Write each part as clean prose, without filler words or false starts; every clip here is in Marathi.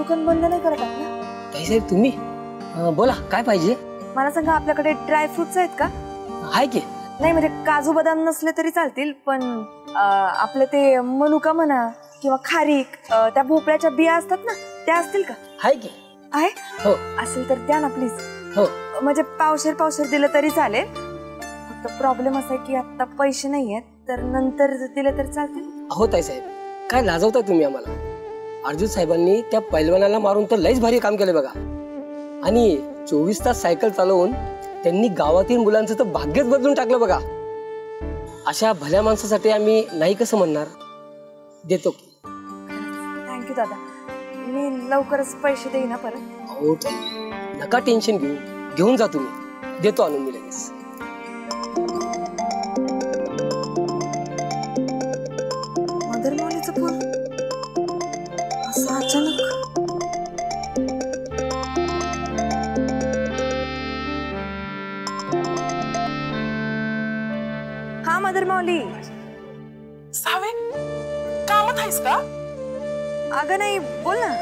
दुकान बंद नाही करत आपलं? ताई साहेब तुम्ही बोला काय पाहिजे? मला सांगा आपल्याकडे ड्रायफ्रुट्स आहेत का? आहे की. नाही म्हणजे काजू बदाम नसले तरी चालतील पण आपलं ते मनुका म्हणा किंवा खारीक त्या भोपळ्याच्या बिया असतात ना त्या असतील का? आहे की. आहे? हो. असेल तर द्या ना प्लीज. हो. म्हणजे पावशेर दिलं तरी चालेल. फक्त प्रॉब्लेम असा आहे की आता पैसे नाहीयेत तर नंतर दिले तर चालतील. हो ताई साहेब काय लाजवताय तुम्ही आम्हाला? अर्जुन साहेबांनी त्या पैलवानाला मारून तर लयच भारी काम केलं बघा. आणि 24 तास सायकल चालवून त्यांनी गावातील मुलांचं तर भाग्यच बदलून टाकलं बघा. अशा भल्या माणसासाठी आम्ही नाही कसं म्हणणार. देतो की. थँक्यू दादा. मी लवकरच पैसे देईन ना परत. हो ताई नका टेन्शन घेऊन जा तुम्ही. देतो आणून मी लगेच. मदर मौलीचा फोन असा अचानक. हा मदर मौली. सावे कामात आहेस का? अगं नाही बोल ना.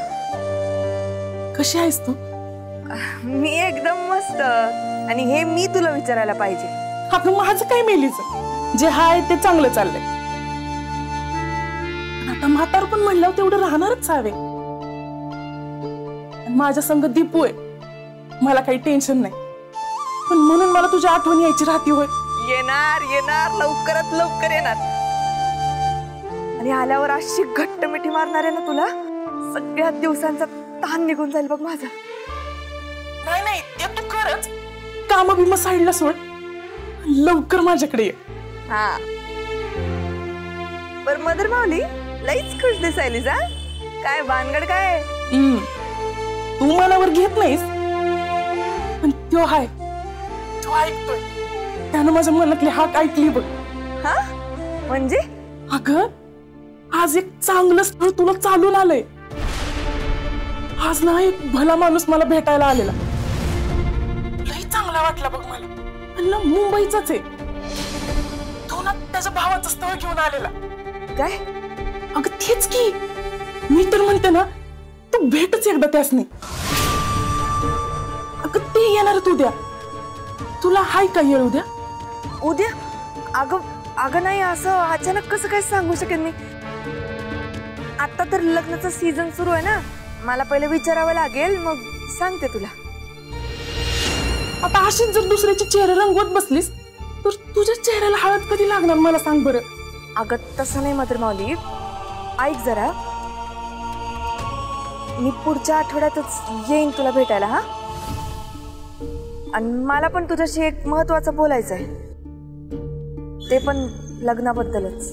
कशी आहेस तू? मी एकदम मस्त. आणि हे मी तुला विचारायला पाहिजे. अगं माझं काय मेलीच जे हाय ते चांगलं चाललंय. आता म्हातार पण म्हणल्यावर तेवढं राहणारच सावे. माझ्या संग दीपू आहे. मला काही टेन्शन नाही पण म्हणून मला तुझी आठवण यायची राहती. होय येणार येणार लवकरात लवकर येणार. आणि आल्यावर अशी घट्ट मिठी मारणार आहे ना तुला सगळ्या दिवसांचा ताण निघून जाईल बघ माझा. नाही नाही ते तू करच. काम बिम साईडला सोड. लवकर माझ्याकडे ये. हा बर मदर माऊली लईच खुश दिसायलीस. हा काय भानगड काय? तू मनावर घेत नाहीस पण तो हाय तो ऐकतोय. त्यानं माझ्या मनातली हाक ऐकली बघ. हा म्हणजे? अगं आज एक चांगलं स्थळ तुला चालून आलंय. आज ना एक भला माणूस मला भेटायला आलेला. लई चांगला वाटला बघ मला. आणि मुंबईचाच आहे. तो ना त्याच्या भावाचं स्थळ घेऊन आलेला. काय? अगं तेच की. मी तर म्हणते ना तू भेटच एकदा त्यासनी. अगं ते येणार तू उद्या. तुला हाय का येळ उद्या? उद्या? अगं नाही असं अचानक कसं काय सांगू शकेन मी. आता तर लग्नाचा सीझन सुरू आहे ना. मला पहिले विचारावं लागेल मग सांगते तुला. आता अशीच जर दुसऱ्याचे चेहरे रंगवत बसलीस तर तुझ्या चेहऱ्याला हळद कधी लागणार मला सांग बरं. अगं तसं नाही मदर माऊली. ऐक जरा मी पुढच्या आठवड्यातच येईन तुला भेटायला. हा आणि मला पण तुझ्याशी एक महत्वाचं बोलायचं आहे. ते पण लग्नाबद्दलच.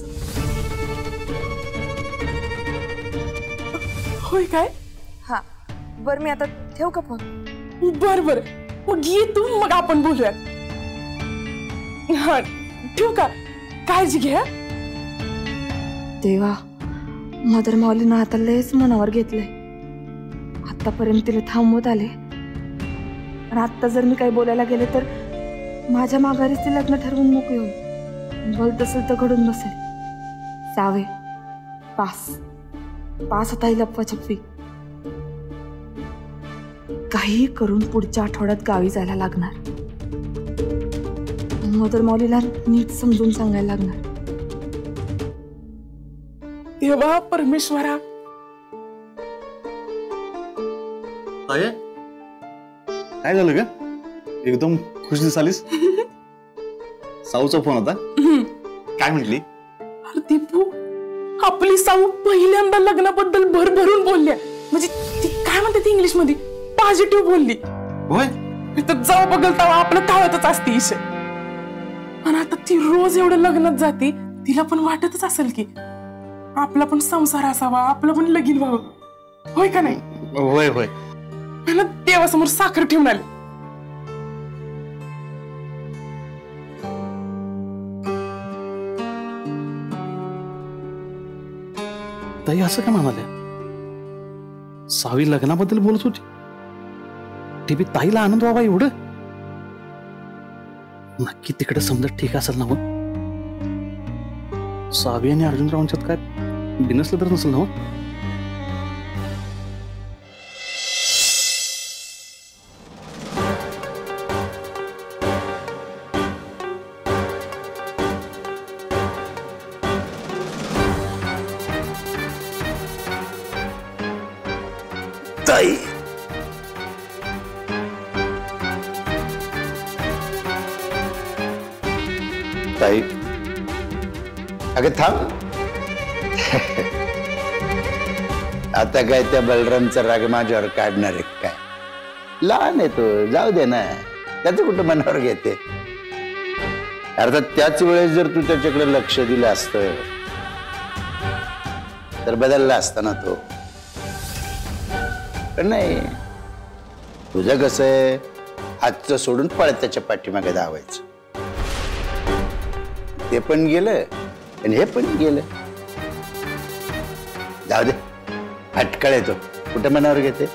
होय काय? हा बर मी आता ठेवू का फोन? बर बर मग ये तू मग आपण बोलूयात. हा ठेवू का? काळजी घे. देवा मदर माऊलीनं आता लयच मनावर घेतलंय. आतापर्यंत तिला थांबवत आले आणि आता जर मी काही बोलायला गेले तर माझ्या माघारीच ती लग्न ठरवून मोकळी होईल. बोलत असेल तर घडून बसेल. सावे पास आता ही लपवाछपवी. काही करून पुढच्या आठवड्यात गावी जायला लागणार. मदर मौलीला नीट समजून सांगायला लागणार. देवा परमेश्वरा. काय झालं ग? एकदम खुश दिसालीस. साऊचा फोन होता. काय म्हटली? अरे दीपू आपली साऊ पहिल्यांदा लग्नाबद्दल भरभरून बोलल्या. म्हणजे ती काय म्हणते ती इंग्लिश मध्ये पॉझिटिव्ह बोलली. होय तर जाऊ बघल तेव्हा आपलं धावतच असते ईश. आणि आता ती रोज एवढं लग्नात जाते. तिला पण वाटतच असेल की आपला पण संसार असावा आपलं पण लगीन व्हावं. होय का नाही? होय होय. मला देवासमोर साखर ठेवून आली. ताई असं काय म्हणाल्या? सावी लग्नाबद्दल बोलत होती. ते बी ताईला आनंद व्हावा एवढं. नक्की तिकडे समजा ठीक असेल ना. मग सावी आणि अर्जुनरावांच्यात काय बिनसलं तर नसेल ना. ताई. ताई अगं थांब. आता काय त्या बलरामचा राग माझ्यावर काढणार आहे काय? लहान आहे तो, जाऊ दे ना, त्याचं कुठं मनावर घेते. अर्थात त्याच वेळेस जर तू त्याच्याकडे लक्ष दिलं असतं तर बदलला असता ना तो. पण नाही, तुझं कसं आहे, हातचं सोडून पळत त्याच्या पाठीमागे धावायचं. ते पण गेलं आणि हे पण गेलं. जाऊ दे, हटकळ येतो, कुठं मनावर घेते.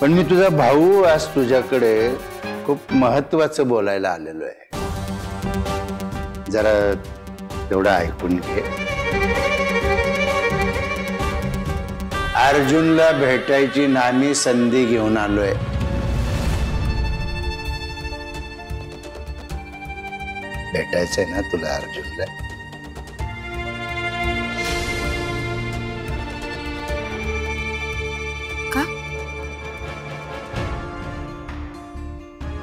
पण मी तुझा भाऊ आज तुझ्याकडे खूप महत्वाचं बोलायला आलेलो आहे. जरा तेवढं ऐकून घे. अर्जुनला भेटायची नामी संधी घेऊन आलोय. भेटायचंय ना तुला अर्जुनला? का?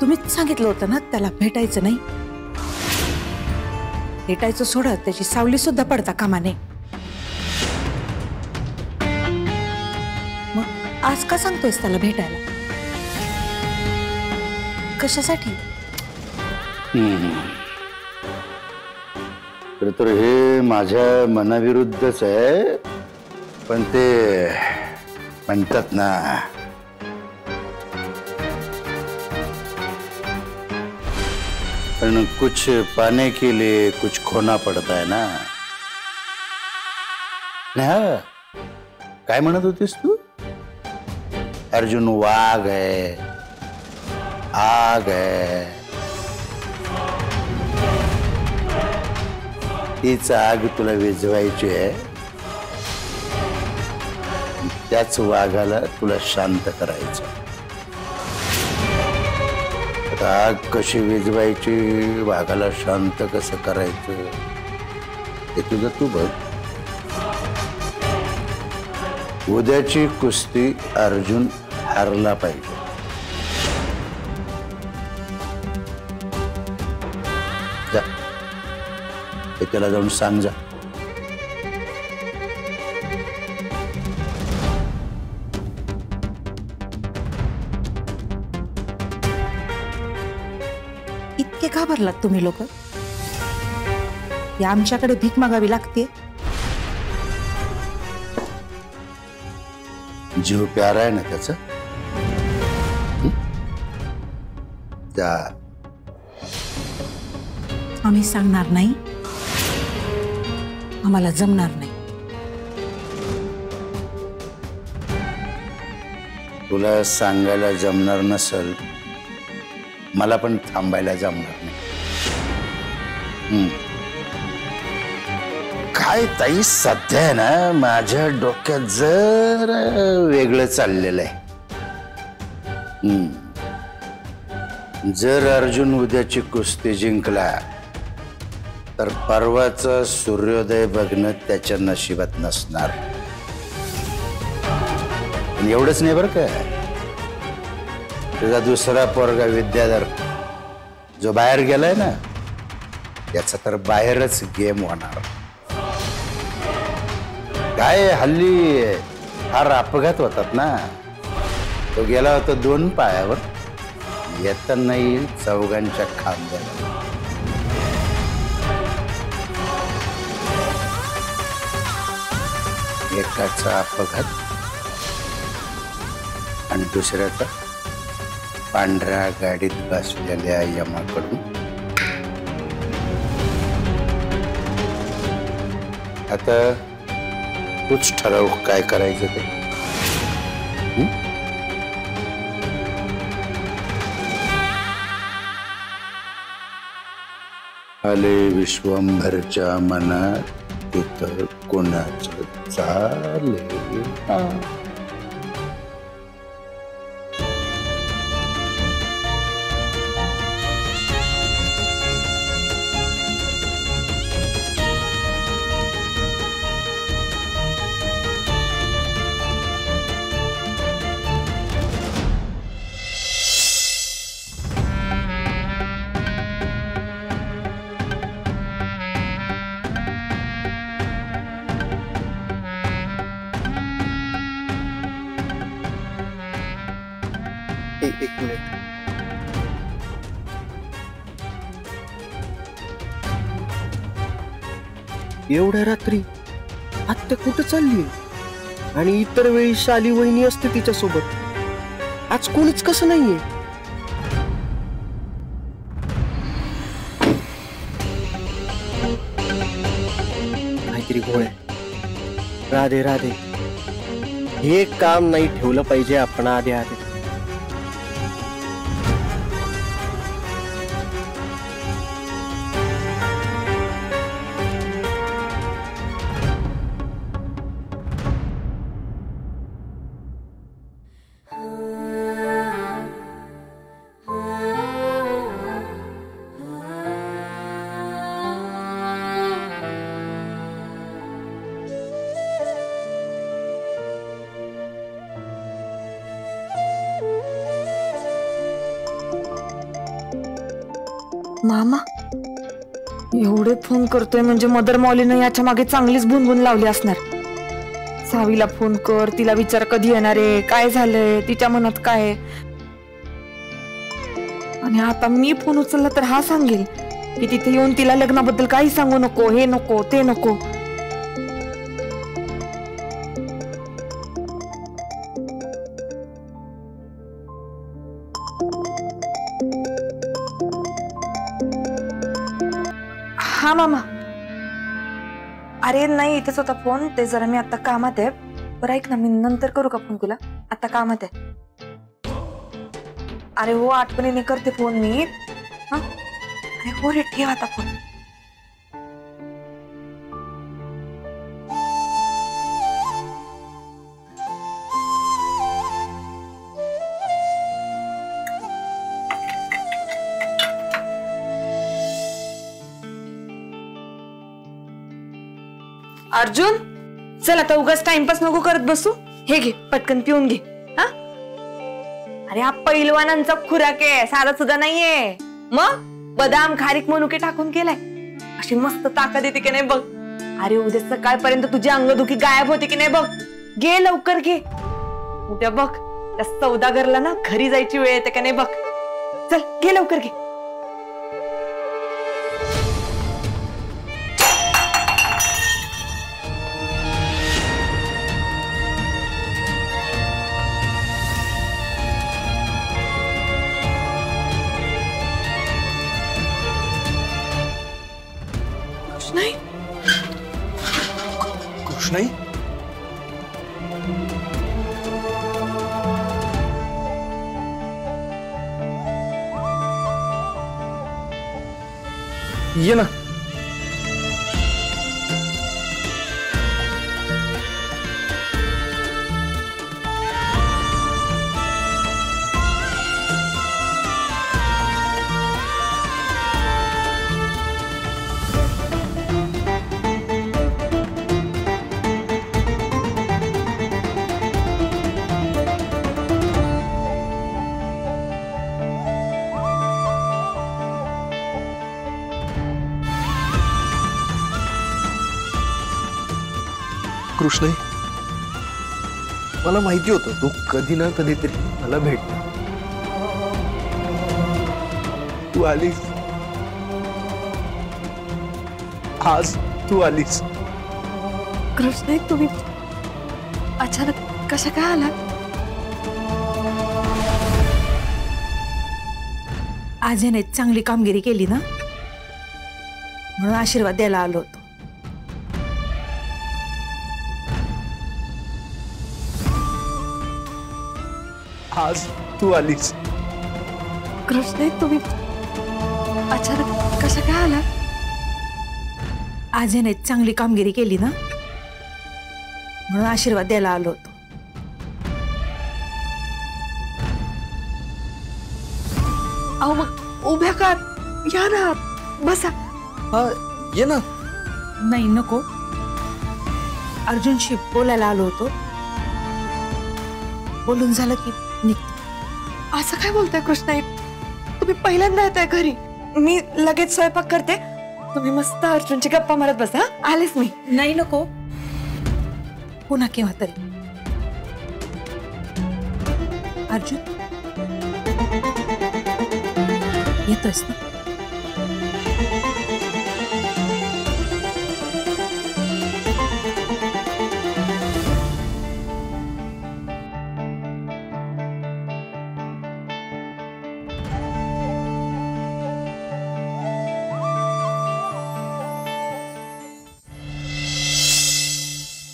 तुम्हीच सांगितलं होतं ना त्याला भेटायचं नाही. भेटायचं सोडत त्याची सावली सुद्धा पडता कामा नये. मग आज का सांगतोयस त्याला भेटायला? कशासाठी? तर हे माझ्या मनाविरुद्धच आहे, पण ते म्हणतात ना, पण कुछ पाने के लिए कुछ खोना पड़ता है ना. हा, काय म्हणत होतीस तू? अर्जुन वाघ है, आग है. तीच आग तुला विझवायची आहे, त्याच वाघाला तुला शांत करायचं. आग कशी विझवायची, वाघाला शांत कसं करायचं हे तुझं तू बघ. उद्याची कुस्ती अर्जुन हारला पाहिजे. जा, हे त्याला जाऊन सांग जा. इतके घाबरलात तुम्ही लोक? या आमच्याकडे भीक मागावी लागते. जीव प्यारा आहे ना त्याचा. जा. आम्ही सांगणार नाही, आम्हाला जमणार नाही. तुला सांगायला जमणार नसल, मला पण थांबायला जमणार नाही. काय ताई, सध्या ना माझ्या डोक्यात जरा वेगळं चाललेलं आहे. जर अर्जुन उद्याची कुस्ती जिंकला तर परवाचा सूर्योदय बघणं त्याच्या नशिबात नसणार. आणि एवढंच नाही बरं का, तुझा दुसरा पोरगा विद्याधर जो बाहेर गेलाय ना, त्याचा तर बाहेरच गेम होणार. काय हल्ली फार अपघात होतात ना. तो गेला होता 2 पायावर, येताना येईल चौघांच्या खांद्याला. एकाचा अपघात आणि दुसऱ्याचा पांढऱ्या गाडीत बसलेल्या यमाकडून. आता तूच ठरव काय करायचं ते. आले विश्वंभरच्या मनात तिथं कोणाचं चाले. एवढ्या रात्री आत्या कुठं चालली? आणि इतर वेळी शाली वहिनी असते तिच्यासोबत, आज कोणीच कसं नाहीये. काहीतरी घोळ आहे. राधे राधे, हे काम नाही ठेवलं पाहिजे आपण आधी आधी. मामा एवढे फोन करतोय म्हणजे मदर मौलीनं याच्या मागे चांगलीच भुनभुन लावली असणार. सावीला फोन कर, तिला विचार कधी येणार आहे, काय झालंय, तिच्या मनात काय आहे. आणि आता मी फोन उचलला तर हा सांगेल की तिथे येऊन तिला लग्नाबद्दल काही सांगू नको, हे नको ते नको. हा मामा, अरे नाही इथेच होता फोन, ते जरा मी आता कामात आहे. बरं ऐक ना, मी नंतर करू का फोन तुला? आता कामात आहे. अरे हो, आठवणीने करते फोन मी. हा अरे हो रे, ठेव आता फोन. अर्जुन चल आता, उगाच टाइमपास नको करत बसू. हे घे पटकन पिऊन घे. हा अरे हा पैलवानांचा खुराक आहे, साधा सुद्धा नाहीये. मग बदाम खारीक मनुके टाकून केलाय. अशी मस्त ताकद येते की नाही बघ. अरे उद्या सकाळपर्यंत तुझी अंगदुखी गायब होते की नाही बघ. घे लवकर घे. उद्या बघ त्या सौदागरला ना घरी जायची वेळ येते का नाही बघ. चल घे लवकर घे. नाही कृष्णाई, ये ना. कृष्णाई, मला माहिती होतं तू कधी ना कधीतरी मला भेटणार. तू आलीस, आज तू आलीस. कृष्ण तुम्ही अचानक कशा काय आला? आज याने चांगली कामगिरी केली ना, म्हणून आशीर्वाद द्यायला आलो होतो. आज तू आलीस. कृष्ण तुम्ही अचानक कशा काय आला? आज याने चांगली कामगिरी केली ना, म्हणून आशीर्वाद द्यायला आलो होतो. अहो मग उभ्या का, या ना, बसा. हा ये ना. नाही नको, अर्जुनशी बोलायला आलो होतो. बोलून झालं की निघतो. असं काय बोलताय कृष्णा? तुम्ही पहिल्यांदा येताय घरी. मी लगेच स्वयंपाक करते, तुम्ही मस्त अर्जुनची गप्पा मारत बसा. आलेच मी. नाही नको, पुन्हा केव्हा तरी. अर्जुन येतोयस ना?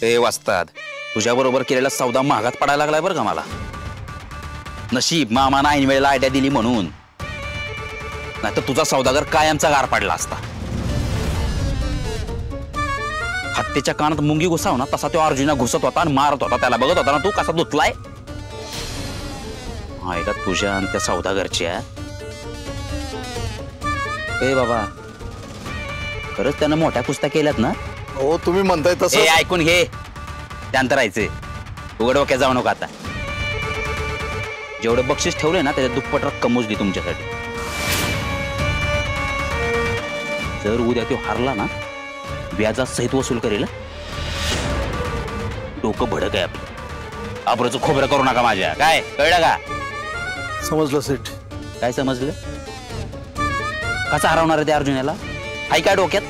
ए वाचतात तुझ्या बरोबर केलेला सौदा महागात पडायला लागलाय बरं का मला. नशीब मामानं ऐन वेळेला आयडिया दिली म्हणून, नाहीतर तुझा सौदागर कायमचा गार पडला असता. हत्तीच्या कानात मुंगी घुसाव ना तसा तो अर्जुना घुसत होता आणि मारत होता. त्याला बघत होता ना तू कसा धुतलाय. हाय का तुझ्या आणि त्या सौदागरच्या. ए बाबा खरंच त्यानं मोठ्या कुस्त्या केल्यात ना. हो तुम्ही म्हणताय तसं. ऐकून घे त्यानंतर राहायचे. उघड डोक्यात जाऊ नका आता. जेवढं बक्षीस ठेवलंय ना त्याच्या दुप्पट रक्कम मोजली तुमच्यासाठी. जर उद्या तो हारला ना व्याजा सहित वसूल करेल. डोकं भडक आहे आपलं. आबरूचं खोबरं करू नका माझ्या. काय कळलं का? समजलं सेठ. काय समजलं? कसा हरवणार आहे त्या अर्जुनाला? हाय काय डोक्यात?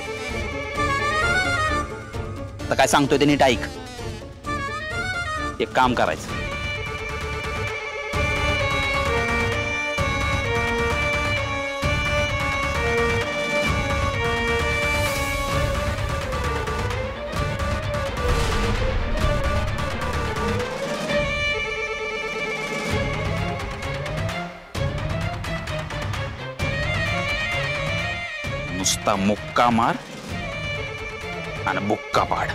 तर काय सांगतोय ते नीट ऐक. एक काम करायचं. नुसता मुक्का मार आणि बुक्का पाड.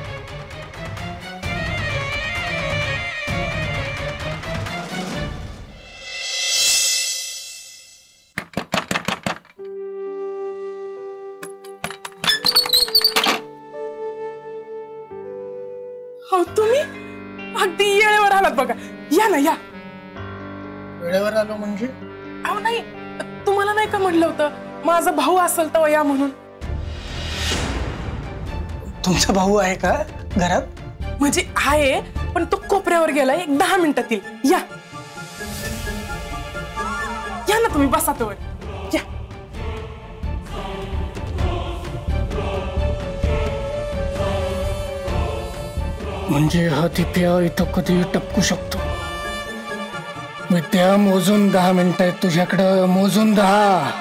हो तुम्ही अगदी येळेवर आलात बघा. या ना या. वेळेवर आलो म्हणजे? अहो नाही, तुम्हाला नाही का म्हणलं होतं माझा भाऊ असेल तर या म्हणून. तुमचा भाऊ आहे का घरात? म्हणजे आहे पण तो कोपऱ्यावर गेलाय. एक 10 मिनिटात येईल. या या ना तुम्ही बसा तो. या म्हणजे हा तिप्या इथं कधी टपकू शकतो. विद्या मोजून 10 मिनिटं आहेत तुझ्याकडं. मोजून 10.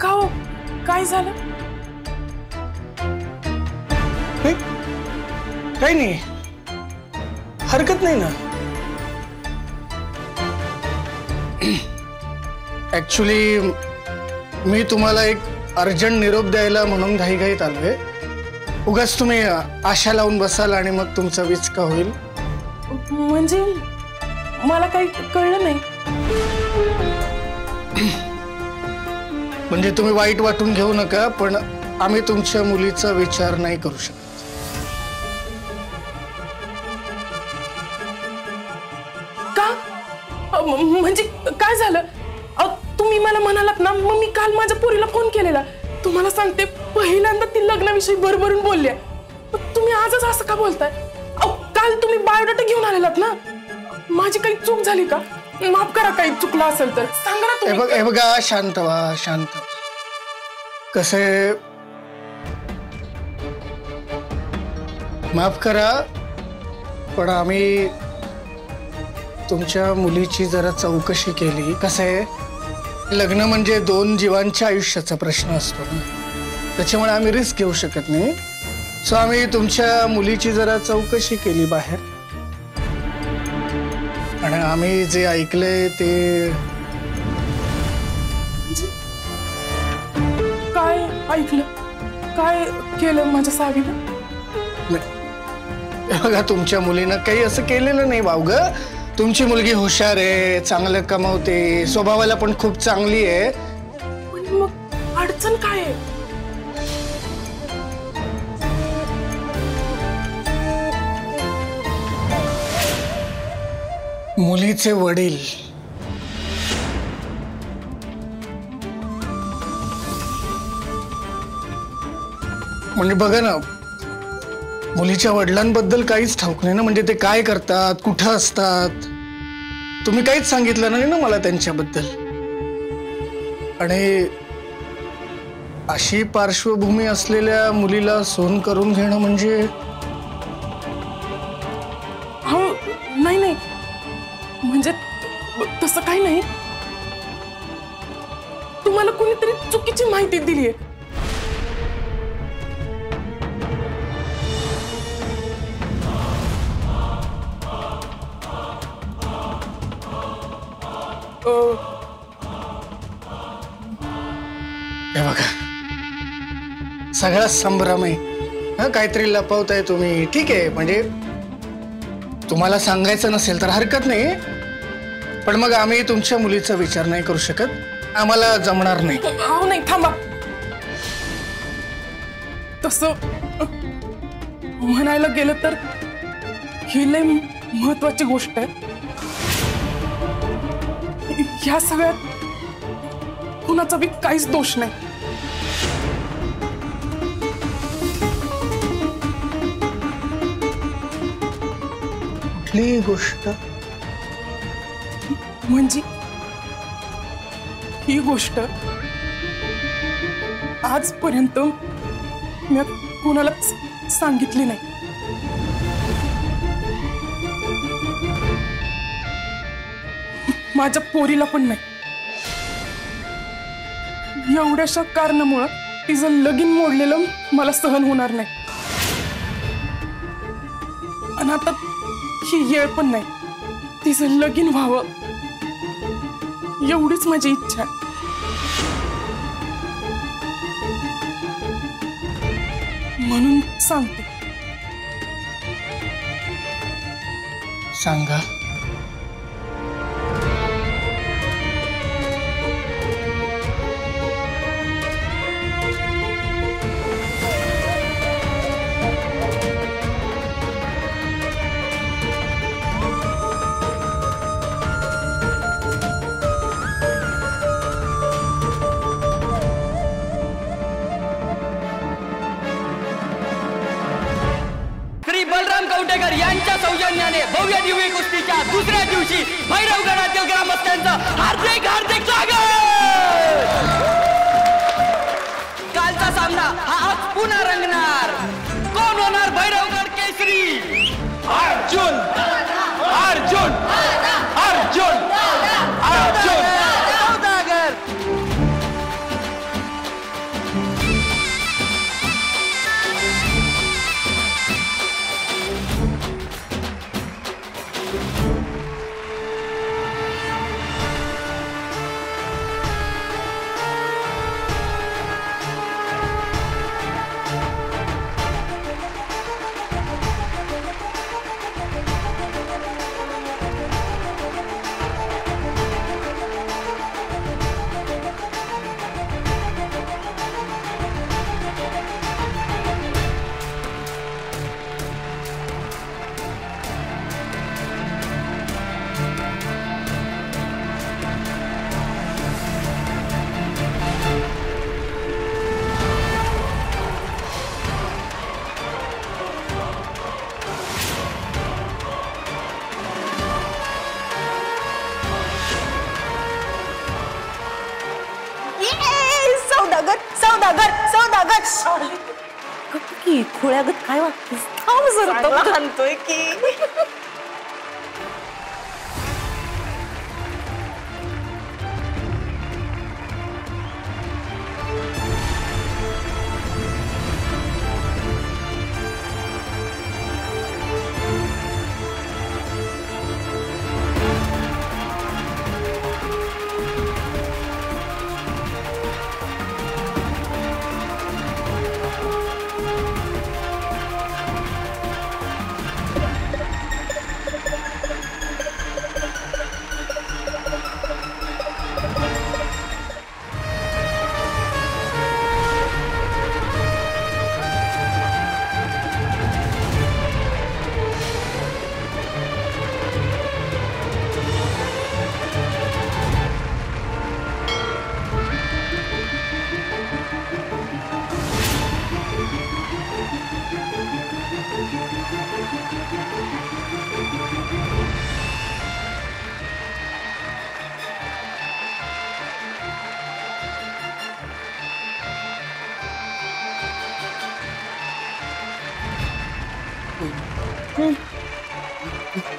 का हो काय झालं? काही नाही, हरकत नाही ना. ऍक्च्युली मी तुम्हाला एक अर्जंट निरोप द्यायला म्हणून घाईघाईत आलोय. उगाच तुम्ही आशा लावून बसाल आणि मग तुमचा विचका होईल. म्हणजे मला काही कळलं नाही. म्हणजे तुम्ही वाईट वाटून घेऊ नका, पण आम्ही तुमच्या मुलीचा विचार नाही करू शकत. का? म्हणजे काय झालं? तुम्ही मला म्हणालात ना, मग मी काल माझ्या पोरीला फोन केलेला. तुम्हाला सांगते पहिल्यांदा ती लग्नाविषयी भरभरून बोलल्या. तुम्ही आजच असं का बोलताय? काल तुम्ही बायोडाटा घेऊन आलेलात ना. माझी काही चूक झाली का? माफ करा, काही चुकलं असेल तर सांगा ना तुम्ही. हे बघा शांत व्हा, शांत. कसे माफ करा, पण आम्ही तुमच्या मुलीची जरा चौकशी केली. कसं लग्न म्हणजे 2 जीवांच्या आयुष्याचा प्रश्न असतो ना, त्याच्यामुळे आम्ही रिस्क घेऊ शकत नाही. सो आम्ही तुमच्या मुलीची जरा चौकशी केली बाहेर, आणि आम्ही जे ऐकलंय ते. काय ऐकलं? काय केलं माझ्या सावीनं? बघा तुमच्या मुलीनं काही असं केलेलं नाही भाऊ ग. तुमची मुलगी हुशार आहे, चांगलं कमावते, स्वभावाला पण खूप चांगली आहे. पण मग अडचण काय आहे? मुलीचे वडील म्हणजे बघा ना, मुलीच्या वडिलांबद्दल काहीच ठाऊक नाही ना. म्हणजे ते काय करतात, कुठं असतात, तुम्ही काहीच सांगितलं नाही ना मला त्यांच्याबद्दल. आणि अशी पार्श्वभूमी असलेल्या मुलीला सोन करून घेणं म्हणजे. हो नाही नाही, म्हणजे तसं काही नाही. तुम्हाला कोणीतरी चुकीची माहिती दिलीये. हे बघा, सगळा संभ्रम आहे. हा, काहीतरी लपवताय तुम्ही. ठीक आहे, म्हणजे तुम्हाला सांगायचं नसेल तर हरकत नाही, पण मग आम्ही तुमच्या मुलीचा विचार नाही करू शकत. आम्हाला जमणार नाही. हो नाही, थांबा. तसं म्हणायला गेलं तर ही लय महत्वाची गोष्ट आहे. ह्या सगळ्यात कुणाचा बी काहीच दोष नाही. कुठलीही गोष्ट म्हणजे ही गोष्ट आजपर्यंत मी कुणालाच सांगितली नाही. माझ्या पोरीला पण नाही. एवढ्याशा कारणामुळं तिचं लगीन मोडलेलं मला सहन होणार नाही. आणि आता ही येळ पण नाही. तिचं लगीन व्हावं एवढीच माझी इच्छा आहे. म्हणून सांगते. सांगा. कवटेकर यांच्या सौजन्याने भव्य दिव्य कुस्तीच्या दुसऱ्या दिवशी भैरवगडातील ग्रामस्थांचं हार्दिक हार्दिक स्वागत. कालचा सामना हा आज पुन्हा रंगणार. कोण होणार भैरवगड केसरी? अर्जुन अर्जुन अर्जुन अर्जुन सौदागर. की खोळ्यागत काय वाटतेस? थांब जरा, आणतोय की.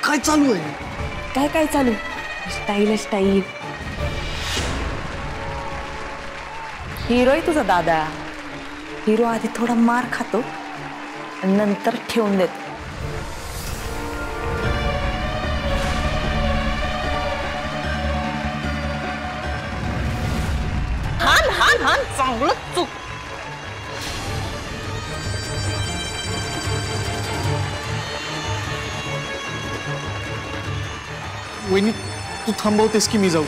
काय चालू आहे? काय काय चालू? Style style. हिरो आहे तुझा दादा. हिरो आधी थोडा मार खातो आणि नंतर ठेवून देतो. हान हान छान चांगलं चूक. वहिनी तू थांबवतेस की मी जाऊ?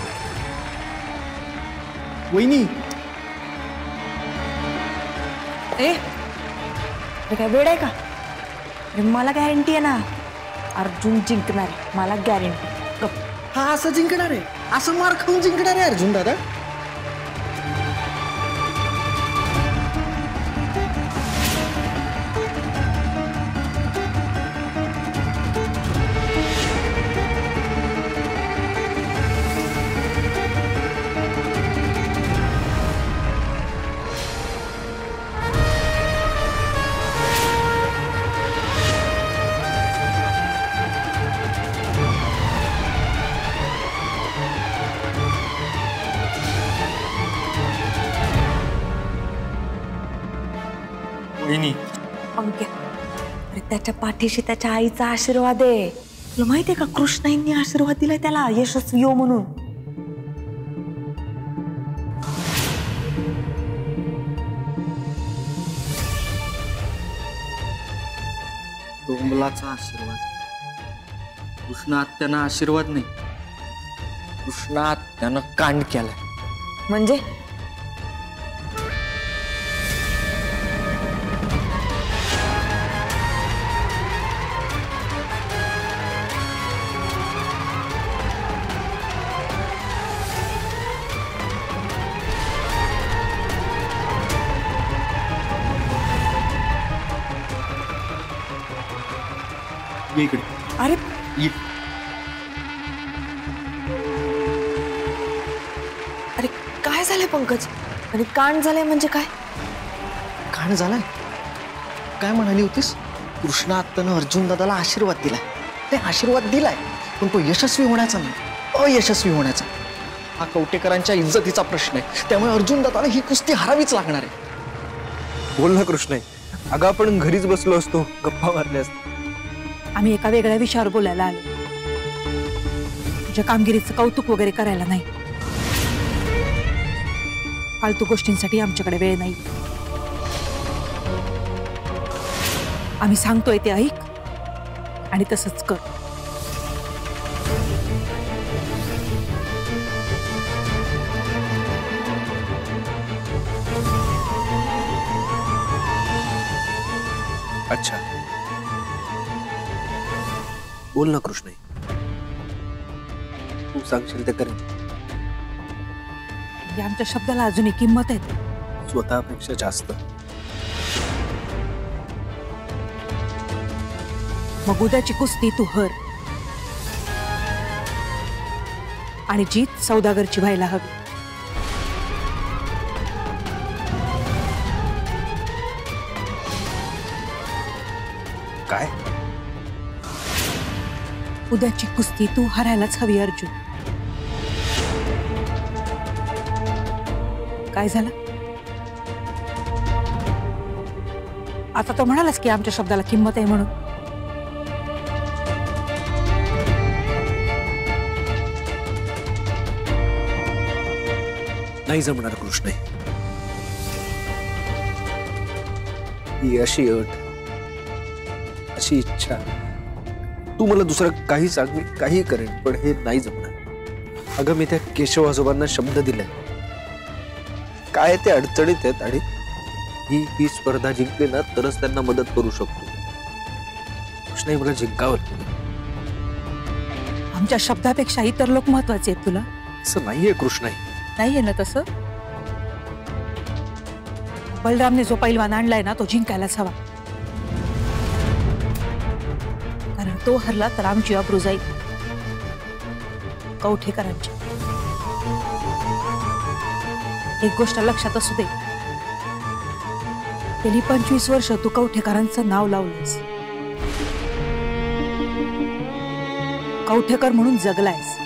वहिनी ए हे काय वेळ आहे का? अरे मला गॅरंटी आहे ना अर्जुन जिंकणार आहे. मला गॅरंटी. हा असं जिंकणार आहे? असं मार खाऊन जिंकणार आहे अर्जुन दादा? वहिनी पंक्या अरे त्याच्या पाठीशी त्याच्या आईचा आशीर्वाद आहे. तुला माहितीये का कृष्णाईंनी आशीर्वाद दिलाय त्याला यशस्वी हो म्हणून. डोंबलाचा आशीर्वाद. कृष्ण आत्यानं आशीर्वाद नाही, कृष्ण आत्यानं कांड केलाय. म्हणजे ये इकडे. अरे ये. अरे काय झालंय पंकज? आणि कांड झालंय म्हणजे काय? कांड झालाय? काय म्हणाली होतीस? कृष्ण आत्यानं अर्जुन दादाला आशीर्वाद दिलाय. ते आशीर्वाद दिलाय पण तो यशस्वी होण्याचा नाही, अयशस्वी होण्याचा. हा कवटेकरांच्या इज्जतीचा प्रश्न आहे. त्यामुळे अर्जुन दादाला ही कुस्ती हरावीच लागणार आहे. बोल ना कृष्ण. अगं आपण घरीच बसलो असतो, गप्पा मारल्या असतो. आम्ही एका वेगळ्या विषयावर बोलायला आलो. तुझ्या कामगिरीचं कौतुक वगैरे करायला नाही. फालतू गोष्टींसाठी आमच्याकडे वेळ नाही. आम्ही सांगतोय ते ऐक आणि तसंच कर. अच्छा बोल ना कृष्ण. तू सांगशील ते करेन. आमच्या शब्दाला अजूनही किंमत आहे. स्वतःपेक्षा जास्त. मग उद्याची कुस्ती तू हर आणि जीत सौदागरची व्हायला हवी. काय? उद्याची कुस्ती तू हरायलाच हवी अर्जुन. काय झालं? आता तो म्हणालास की आमच्या शब्दाला किंमत आहे म्हणून. नाही जमणार कृष्ण. ही अशी अट, अशी इच्छा. तू मला दुसरं काही सांग, मी काही करेन, पण हे नाही जमणार. अगं मी त्या केशव आजोबांना शब्द दिलाय. काय ते अडचणीत आहेत आणि ही स्पर्धा जिंकली ना तरच त्यांना मदत करू शकतो. कृष्ण मला जिंकावं. आमच्या शब्दापेक्षा इतर लोक महत्वाचे आहेत तुला. असं नाहीये कृष्ण. नाहीये ना तसं. बलरामने जो पैलवान आणलाय ना तो जिंकायलाच हवा. कारण तो हरला तर आमची अब्रू जाईल, कवठेकरांची. एक गोष्ट लक्षात असू दे, गेली 25 वर्ष तू कवठेकरांचं नाव लावलंस. कवठेकर म्हणून जगलायस.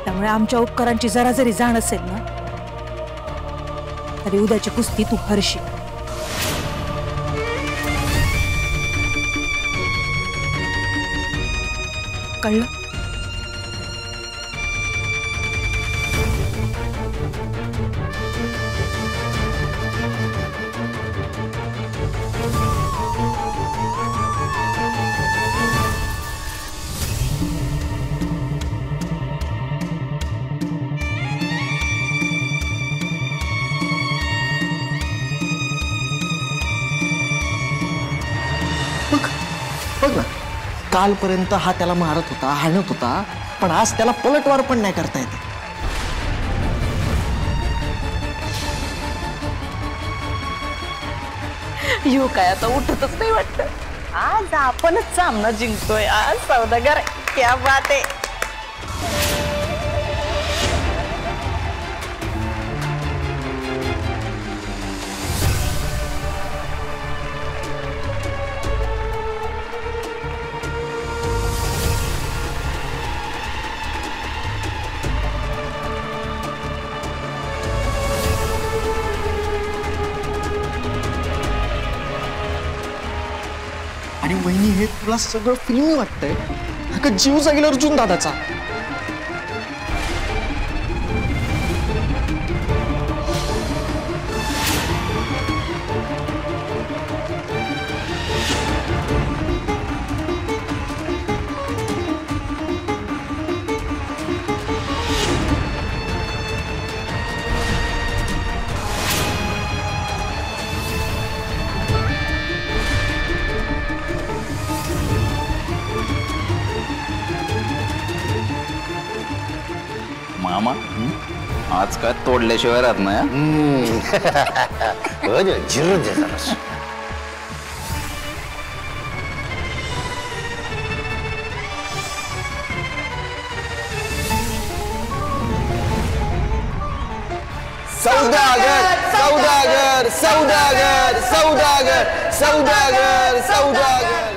त्यामुळे आमच्या उपकारांची जरा जरी जाण असेल ना तरी उद्याची कुस्ती तू हरशी. कळलं? कालपर्यंत हा त्याला मारत होता, हाणत होता, पण आज त्याला पलटवार पण नाही करता येते. यो काय आता उठतच नाही वाटत. आज आपणच सामना जिंकतोय. आज सौदागर क्या बात आहे. आणि वहिनी हे तुला सगळं फिल्मी वाटतंय. अगं जीव जाईल अर्जुन दादाचा. मामा आज काय तोडल्याशिवाय राहत नाही. जिरू दे जरासं. सौदागर सौदागर सौदागर सौदागर सौदागर सौदागर.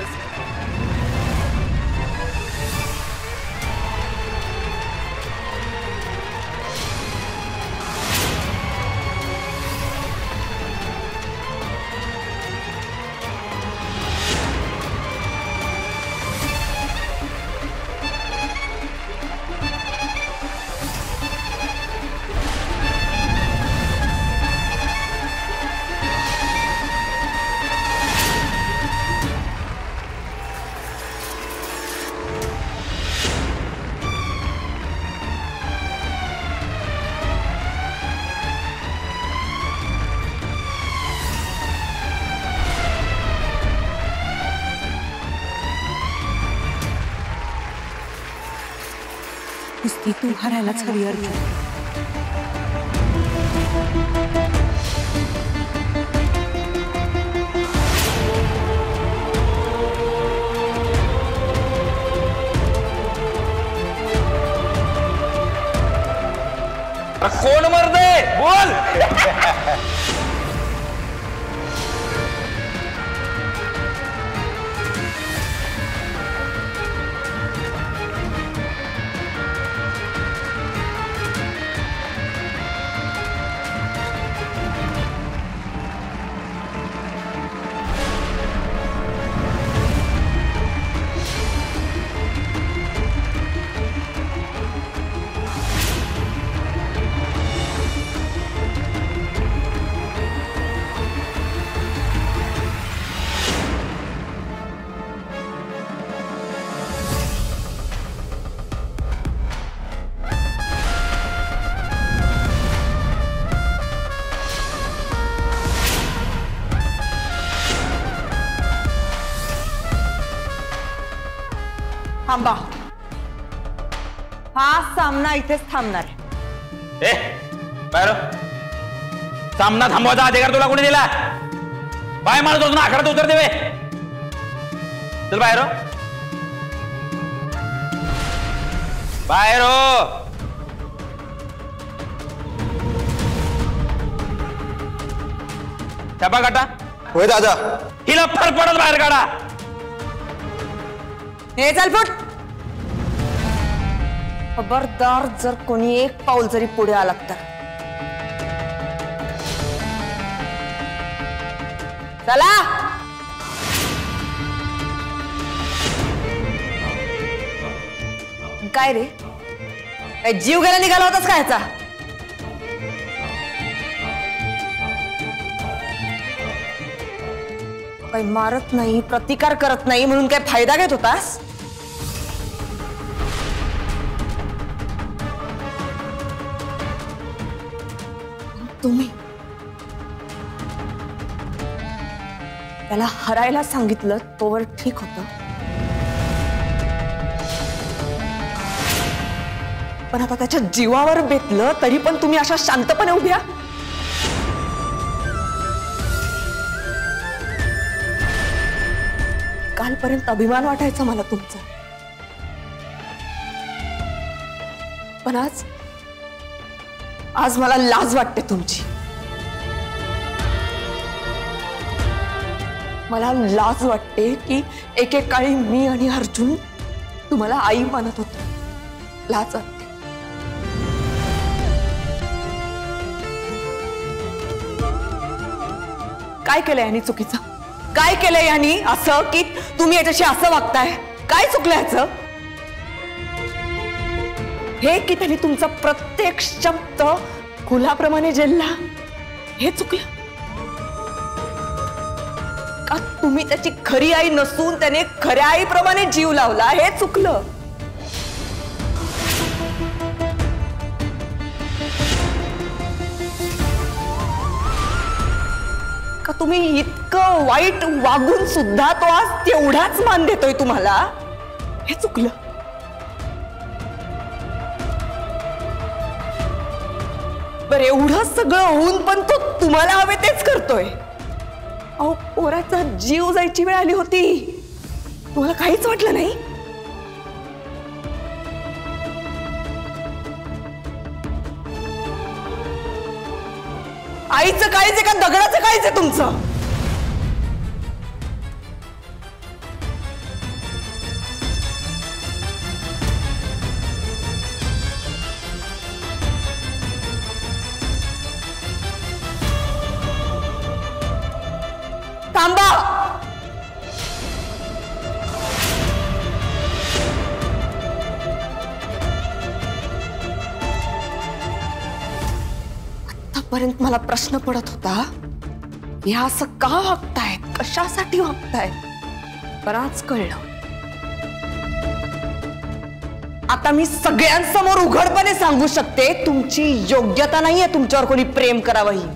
कुस्ती तू हरायलाच हवी अर्जुन. कोण मरते बोल. थांबा. हा सामना इथेच थांबणार आहे. बाहेर सामना थांबवायचा अधिकार तुला कोणी दिला. बाय मारत होतो ना आखाड्यात उतर देवे. चल बाहेर बाहेर छापा काटा. होय दादा. हिला फरफडत बाहेर काढा. हे चल फुट. खबरदार जर कोणी एक पाऊल जरी पुढे आला तर. चला. काय रे काय जीव गेला निघाला होताच का ह्याचा. काही मारत नाही प्रतिकार करत नाही म्हणून काय फायदा घेत होतास. तुम्ही त्याला हरायला सांगितलं तोवर ठीक होतं. पण आता त्याच्या जीवावर बेतलं तरी पण तुम्ही अशा शांतपणे उभ्या. कालपर्यंत अभिमान वाटायचा मला तुमचा, पण आज मला लाज वाटते तुमची. मला लाज वाटते की एकेकाळी मी आणि अर्जुन तुम्हाला आई मानत होतो. लाज वाटते. काय केलंय यांनी चुकीचं? काय केलंय यांनी असं की तुम्ही याच्याशी असं वागताय? काय चुकलं याचं? हे की त्यांनी तुमचा प्रत्येक शब्द फुलाप्रमाणे झेलला, हे चुकलं का? तुम्ही त्याची खरी आई नसून त्याने खऱ्या आईप्रमाणे जीव लावला, हे चुकलं का? तुम्ही इतकं वाईट वागून सुद्धा तो आज तेवढाच मान देतोय तुम्हाला, हे चुकलं. बरं, एवढं सगळं होऊन पण तो तुम्हाला हवे तेच करतोय. अहो, पोराचा जीव जायची वेळ आली होती, तुम्हाला काहीच वाटलं नाही? आईचं काहीच आहे का दगडाचं काहीच आहे तुमचं? थांबा. आतापर्यंत मला प्रश्न पडत होता हे असं का वागतायत, कशासाठी वागतायत, पण आज कळलं. आता मी सगळ्यांसमोर उघडपणे सांगू शकते तुमची योग्यता नाहीये तुमच्यावर कोणी प्रेम करावं ही.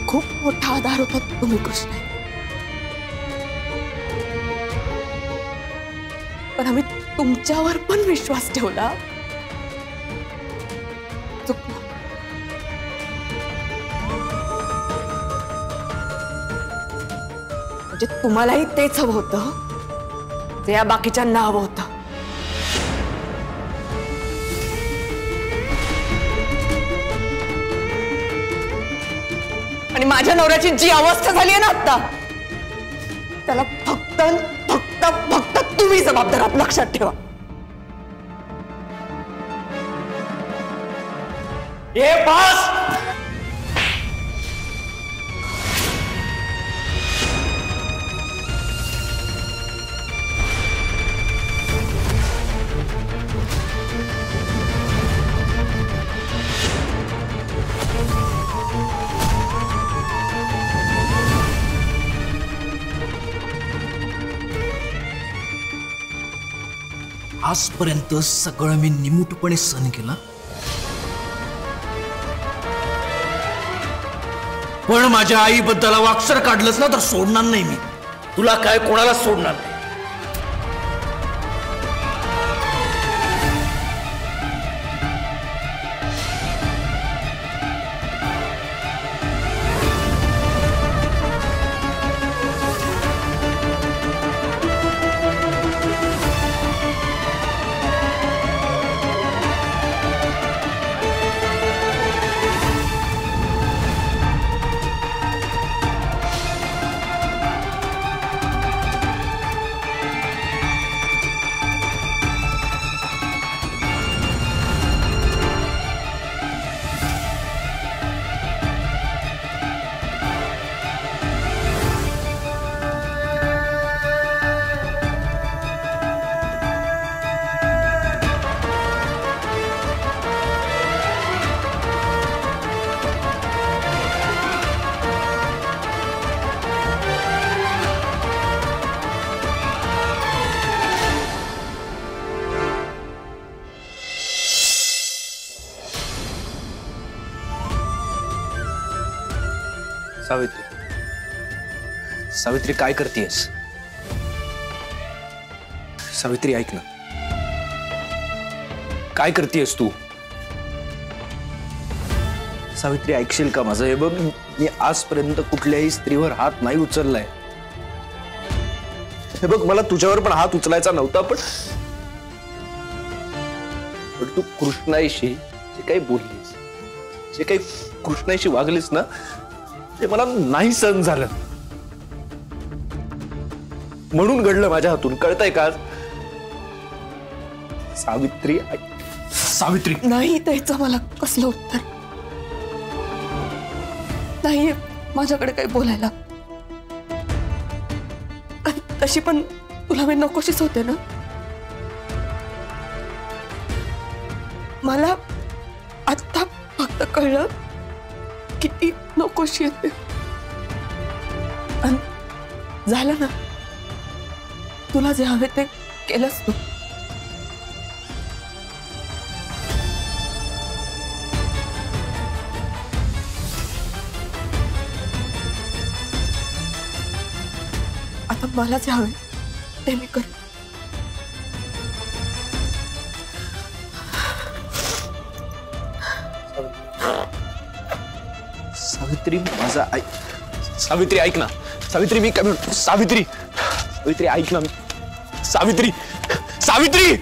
खूप मोठा आधार होता तुम्ही कृष्ण, पण आम्ही तुमच्यावर पण विश्वास ठेवला, चुकलो. म्हणजे तुम्हालाही तेच हवं होतं जे या बाकीच्यांना हवं होतं. आणि माझ्या नवऱ्याची जी अवस्था झाली आहे ना आता, त्याला फक्त फक्त फक्त तुम्ही जबाबदार आहात, लक्षात ठेवा. ए बस. आजपर्यंत सगळं मी निमूटपणे सहन केलं, पण माझ्या आईबद्दल वाक्सर काढलंच ना तर सोडणार नाही मी. तुला काय कोणाला सोडणार नाही. सावित्री काय करतेस? सावित्री ऐक ना, काय करतेस तू? सावित्री ऐकशील का माझं? हे बघ, मी आजपर्यंत कुठल्याही स्त्रीवर हात नाही उचललाय. हे बघ, मला तुझ्यावर पण हात उचलायचा नव्हता, पण तू कृष्णाईशी जे काही बोललीस, जे काही कृष्णाईशी वागलीस ना, ते मला नाही सहन झालं. म्हणून घडलं माझ्या हातून, कळतंय का? सावित्री, सावित्री नाही द्यायचं मला कसलं उत्तर. नाहीये माझ्याकडे काही बोलायला. आणि तशी पण तुला मी नकोशीच होते ना. मला आता फक्त कळलं किती नकोशी येते. आणि झालं ना, तुला जे हवे ते केलंस तू. आता मला जे हवे ते मी कर. सावित्री माझा ऐक. सावित्री ऐक ना. सावित्री मी काय म्हणतो? सावित्री, सावित्री ऐक ना. सावित्री, सावित्री